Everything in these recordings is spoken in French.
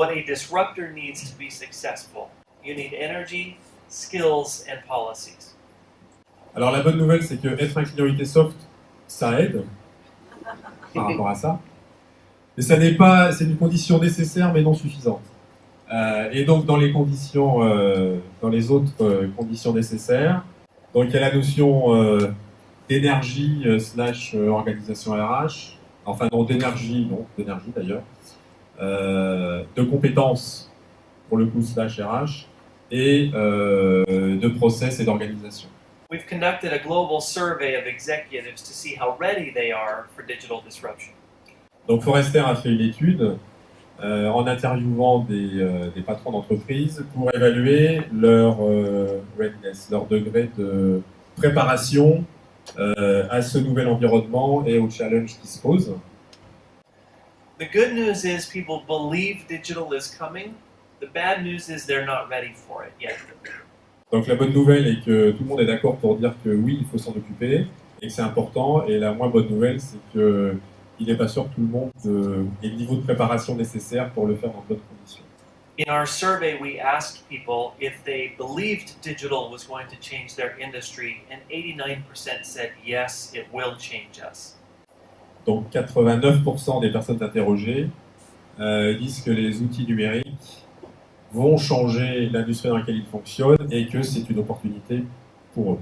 what a disruptor needs to be successful. You need energy, skills, and policies. Alors la bonne nouvelle, c'est que être un client IT Soft, ça aide par rapport à ça. Mais ça n'est pas, c'est une condition nécessaire mais non suffisante. Et donc dans les conditions, dans les autres conditions nécessaires, donc il y a la notion d'énergie slash organisation RH, enfin non d'énergie d'ailleurs, de compétences pour le coup slash RH et de process et d'organisation. We've conducted a global survey of executives to see how ready they are for digital disruption. Donc Forrester a fait une étude en interviewant des patrons d'entreprise pour évaluer leur readiness, leur degré de préparation à ce nouvel environnement et aux challenges qui se posent. The good news is people believe digital is coming. The bad news is they're not ready for it yet. Donc la bonne nouvelle est que tout le monde est d'accord pour dire que oui, il faut s'en occuper et que c'est important. Et la moins bonne nouvelle, c'est qu'il n'est pas sûr que tout le monde ait le niveau de préparation nécessaire pour le faire dans de bonnes conditions. In our survey, we asked people if they believed digital was going to change their industry, and 89% said yes, it will change us. Donc 89% des personnes interrogées disent que les outils numériques vont changer l'industrie dans laquelle ils fonctionnent et que c'est une opportunité pour eux.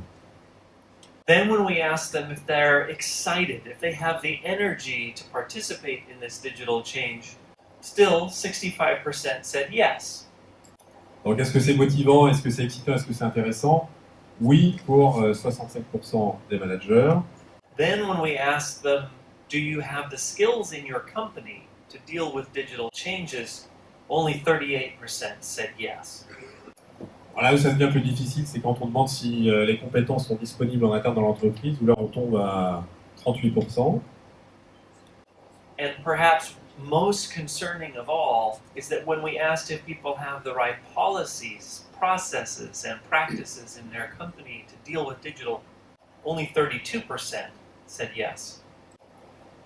Then when we asked them if they're excited, if they have the energy to participate in this digital change, still 65% said yes. Donc est-ce que c'est motivant, est-ce que c'est excitant, est-ce que c'est intéressant? Oui pour 65% des managers. Then when we asked them, do you have the skills in your company to deal with digital changes, only 38% said yes. Alors là où ça devient plus difficile, c'est quand on demande si les compétences sont disponibles en interne dans l'entreprise, où là on tombe à 38%. And perhaps most concerning of all is that when we asked if people have the right policies, processes, and practices in their company to deal with digital, only 32% said yes.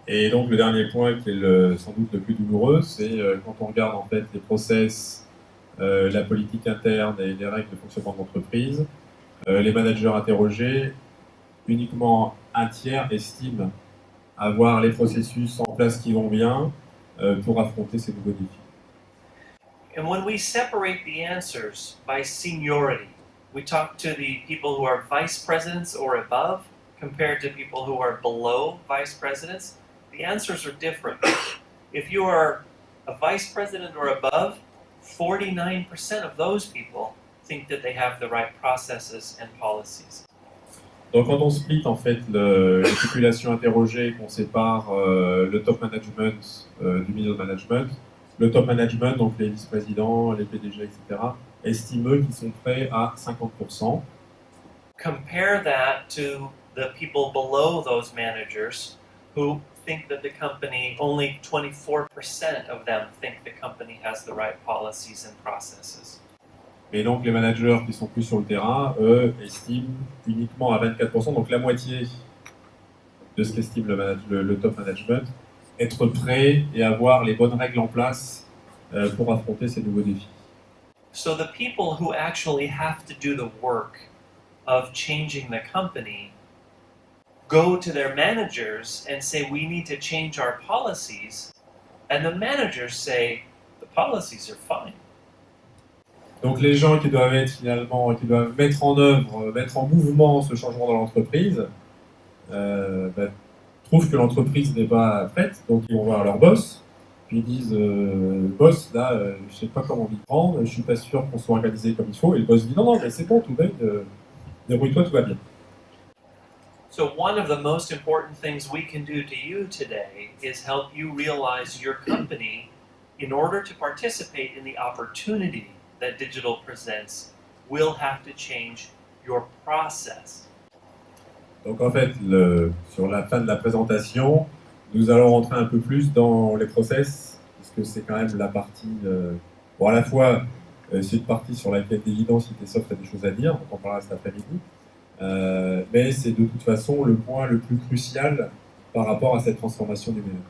Et donc le dernier point qui est sans doute le plus douloureux, c'est quand on regarde en fait les process, la politique interne et les règles de fonctionnement de l'entreprise, les managers interrogés, uniquement un tiers estiment avoir les processus en place qui vont bien pour affronter ces nouveaux défis. And when we separate the answers by seniority, we talk to the people who are vice presidents or above compared to people who are below vice presidents. The answers are different. If you are a vice president or above, 49% of those people think that they have the right processes and policies. Donc quand on split en fait les populations interrogées, qu'on sépare le top management du middle management, le top management, donc les vice-présidents, les PDG, etc., estiment eux qu'ils sont prêts à 50%. Compare that to the people below those managers who think that the company, only 24% of them think the company has the right policies and processes. Et donc les managers qui sont plus sur le terrain, eux, estiment uniquement à 24%, donc la moitié de ce qu'estime le top management, être prêt et avoir les bonnes règles en place pour affronter ces nouveaux défis. So the people who actually have to do the work of changing the company go to their managers and say, we need to change our policies, and the managers say, the policies are fine. Donc les gens qui doivent mettre en œuvre, mettre en mouvement ce changement dans l'entreprise, trouvent que l'entreprise n'est pas prête, donc ils vont voir leur boss, puis ils disent boss, là, je sais pas comment m'y prendre, je suis pas sûr qu'on soit organisé comme il faut, et le boss dit non, mais c'est bon, tout va, débrouille-toi, tout va bien. So one of the most important things we can do to you today is help you realize your company, in order to participate in the opportunity that digital presents, will have to change your process. Donc en fait, sur la fin de la présentation, nous allons rentrer un peu plus dans les process, parce que c'est quand même la partie, bon à la fois c'est une partie sur laquelle d'évidence ITsoft a des choses à dire, on en parlera cet après-midi, mais c'est de toute façon le point le plus crucial par rapport à cette transformation numérique.